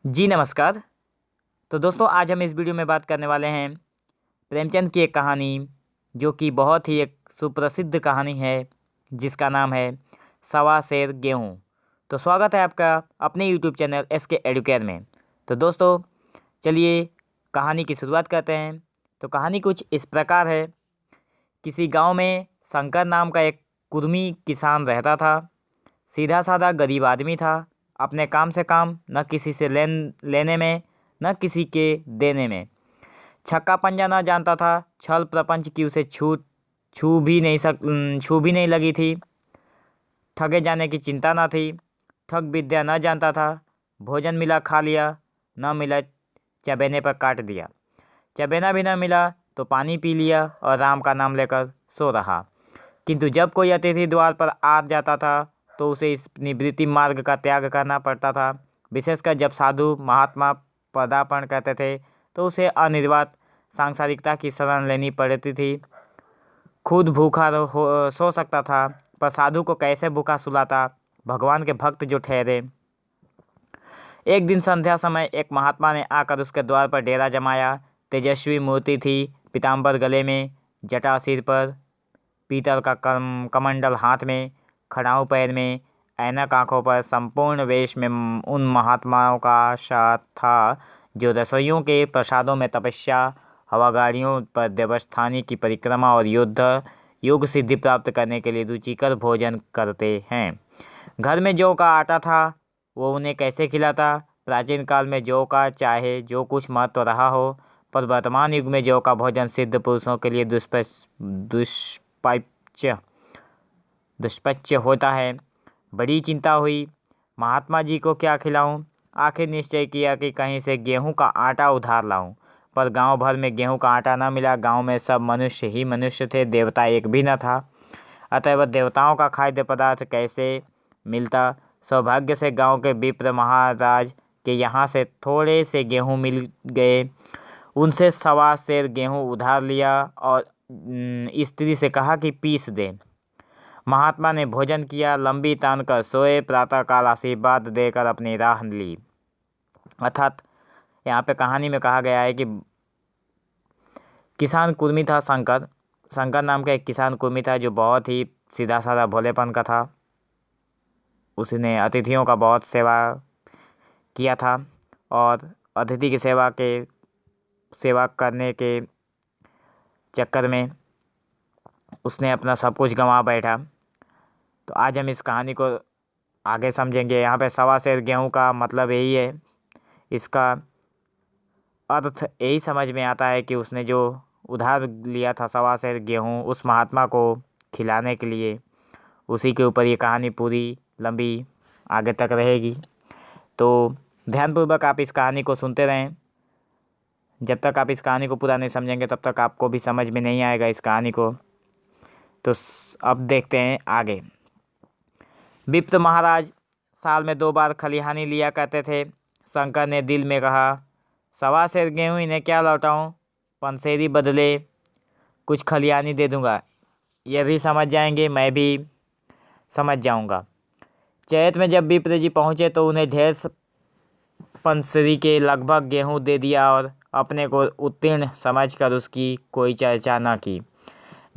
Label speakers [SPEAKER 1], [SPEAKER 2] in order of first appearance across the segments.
[SPEAKER 1] जी नमस्कार। तो दोस्तों आज हम इस वीडियो में बात करने वाले हैं प्रेमचंद की एक कहानी जो कि बहुत ही एक सुप्रसिद्ध कहानी है जिसका नाम है सवा सेर गेहूँ। तो स्वागत है आपका अपने यूट्यूब चैनल SK एडुकेयर में। तो दोस्तों चलिए कहानी की शुरुआत करते हैं। तो कहानी कुछ इस प्रकार है। किसी गांव में शंकर नाम का एक कुर्मी किसान रहता था। सीधा साधा गरीब आदमी था। अपने काम से काम, न किसी से लेने में न किसी के देने में। छक्का पंजा न जानता था। छल प्रपंच की उसे छू भी नहीं लगी थी। ठगे जाने की चिंता न थी। ठग विद्या न जानता था। भोजन मिला खा लिया, न मिला चबेने पर काट दिया। चबेना भी न मिला तो पानी पी लिया और राम का नाम लेकर सो रहा। किंतु जब कोई अतिथि द्वार पर आ जाता था तो उसे इस निवृत्ति मार्ग का त्याग करना पड़ता था। विशेषकर जब साधु महात्मा पदार्पण करते थे तो उसे अनिर्वात सांसारिकता की शरण लेनी पड़ती थी। खुद भूखा सो सकता था, पर साधु को कैसे भूखा सुलाता, भगवान के भक्त जो ठहरे। एक दिन संध्या समय एक महात्मा ने आकर उसके द्वार पर डेरा जमाया। तेजस्वी मूर्ति थी, पीताम्बर गले में, जटा सिर पर, पीतल का कमंडल हाथ में, खड़ाऊ पैर में, ऐनक आंखों पर, संपूर्ण वेश में उन महात्माओं का साथ था जो रसोइयों के प्रसादों में तपस्या, हवागाड़ियों पर देवस्थानी की परिक्रमा और योग सिद्धि प्राप्त करने के लिए रुचिकर भोजन करते हैं। घर में जौ का आटा था, वो उन्हें कैसे खिलाता। प्राचीन काल में जौ का चाहे जो कुछ महत्व रहा हो, पर वर्तमान युग में जौ का भोजन सिद्ध पुरुषों के लिए दुष्पच्य होता है। बड़ी चिंता हुई, महात्मा जी को क्या खिलाऊं। आखिर निश्चय किया कि कहीं से गेहूं का आटा उधार लाऊं, पर गांव भर में गेहूं का आटा न मिला। गांव में सब मनुष्य ही मनुष्य थे, देवता एक भी न था। अतएव देवताओं का खाद्य पदार्थ कैसे मिलता। सौभाग्य से गांव के विप्र महाराज के यहाँ से थोड़े से गेहूं मिल गए। उनसे सवा सेर गेहूं उधार लिया और स्त्री से कहा कि पीस दे। महात्मा ने भोजन किया, लंबी तान कर सोए, प्रातःकाल आशीर्वाद देकर अपनी राह ली। अर्थात यहाँ पे कहानी में कहा गया है कि किसान कुर्मी था शंकर नाम का एक किसान कुर्मी था जो बहुत ही सीधा साधा भोलेपन का था। उसने अतिथियों का बहुत सेवा किया था और अतिथि की सेवा करने के चक्कर में उसने अपना सब कुछ गंवा बैठा। तो आज हम इस कहानी को आगे समझेंगे। यहाँ पे सवा सेर गेहूँ का मतलब यही है। इसका अर्थ यही समझ में आता है कि उसने जो उधार लिया था सवा सेर गेहूँ उस महात्मा को खिलाने के लिए, उसी के ऊपर ये कहानी पूरी लंबी आगे तक रहेगी। तो ध्यानपूर्वक आप इस कहानी को सुनते रहें। जब तक आप इस कहानी को पूरा नहीं समझेंगे तब तक आपको भी समझ में नहीं आएगा इस कहानी को। तो अब देखते हैं आगे। विप्र महाराज साल में 2 बार खलिहानी लिया करते थे। शंकर ने दिल में कहा, सवा सेर गेहूँ इन्हें क्या लौटाऊँ, पंसेरी बदले कुछ खलिहानी दे दूंगा, यह भी समझ जाएंगे, मैं भी समझ जाऊंगा। चैत में जब विप्र जी पहुँचे तो उन्हें ढेर पंसेरी के लगभग गेहूँ दे दिया और अपने को उत्तीर्ण समझकर उसकी कोई चर्चा न की।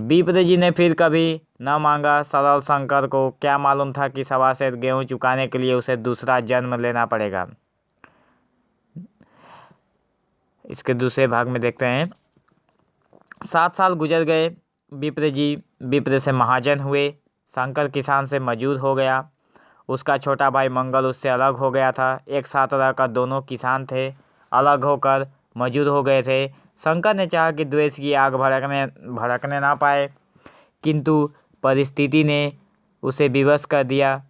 [SPEAKER 1] विप्र जी ने फिर कभी न मांगा। सरल शंकर को क्या मालूम था कि सवा सेर गेहूँ चुकाने के लिए उसे दूसरा जन्म लेना पड़ेगा। इसके दूसरे भाग में देखते हैं। 7 साल गुजर गए। विप्र से महाजन हुए। शंकर किसान से मजूर हो गया। उसका छोटा भाई मंगल उससे अलग हो गया था। एक साथ रहकर दोनों किसान थे, अलग होकर मजूर हो गए थे। शंकर ने चाहा कि द्वेष की आग भड़कने ना पाए, किंतु परिस्थिति ने उसे विवश कर दिया।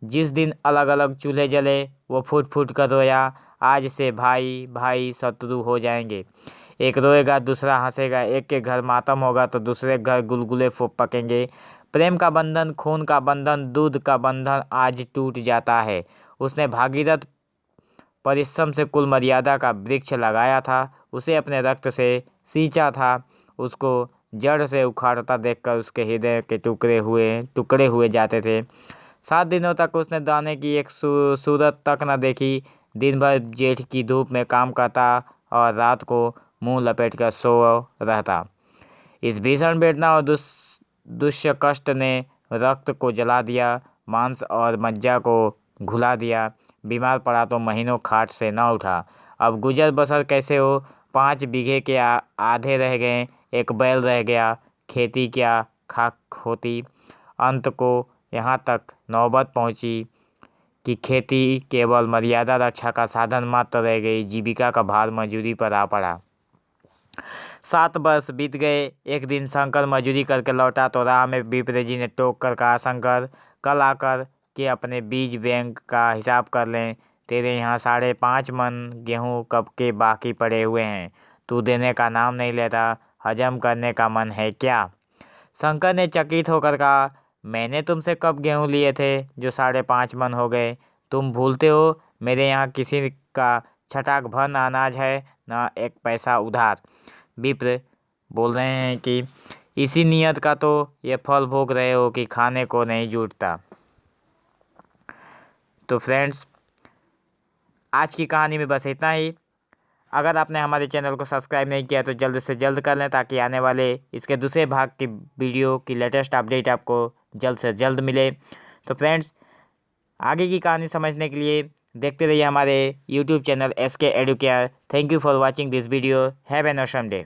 [SPEAKER 1] जिस दिन अलग अलग चूल्हे जले वो फूट फूट कर रोया, आज से भाई भाई शत्रु हो जाएंगे। एक रोएगा दूसरा हंसेगा, एक के घर मातम होगा तो दूसरे घर गुलगुले पकेंगे। प्रेम का बंधन, खून का बंधन, दूध का बंधन आज टूट जाता है। उसने भागीरथ परिश्रम से कुल मर्यादा का वृक्ष लगाया था, उसे अपने रक्त से सींचा था। उसको जड़ से उखाड़ता देखकर उसके हृदय के टुकड़े हुए जाते थे। 7 दिनों तक उसने दाने की एक सूरत तक न देखी। दिन भर जेठ की धूप में काम करता और रात को मुंह लपेटकर सो रहता। इस भीषण वेदना और दुष्य कष्ट ने रक्त को जला दिया, मांस और मज्जा को घुला दिया। बीमार पड़ा तो महीनों खाट से न उठा। अब गुजर बसर कैसे हो? 5 बीघे के आधे रह गए, एक बैल रह गया, खेती क्या खाक होती। अंत को यहाँ तक नौबत पहुँची कि खेती केवल मर्यादा रक्षा का साधन मात्र रह गई। जीविका का भार मजदूरी पर आ पड़ा। 7 वर्ष बीत गए। एक दिन शंकर मजदूरी करके लौटा तो राह में विप्र जी ने टोक कर कहा, शंकर, कल आकर के अपने बीज बैंक का हिसाब कर लें। तेरे यहाँ 5.5 मन गेहूँ कब के बाकी पड़े हुए हैं। तू देने का नाम नहीं लेता, हजम करने का मन है क्या? शंकर ने चकित होकर कहा, मैंने तुमसे कब गेहूँ लिए थे जो 5.5 मन हो गए? तुम भूलते हो मेरे यहाँ किसी का छटाक भर न अनाज है, न एक पैसा उधार। विप्र बोल रहे हैं कि इसी नियत का तो ये फल भोग रहे हो कि खाने को नहीं जुटता। तो फ्रेंड्स, आज की कहानी में बस इतना ही। अगर आपने हमारे चैनल को सब्सक्राइब नहीं किया तो जल्द से जल्द कर लें, ताकि आने वाले इसके दूसरे भाग की वीडियो की लेटेस्ट अपडेट आपको जल्द से जल्द मिले। तो फ्रेंड्स, आगे की कहानी समझने के लिए देखते रहिए हमारे YouTube channel SK Educare. Thank you for watching this video. Have an awesome day.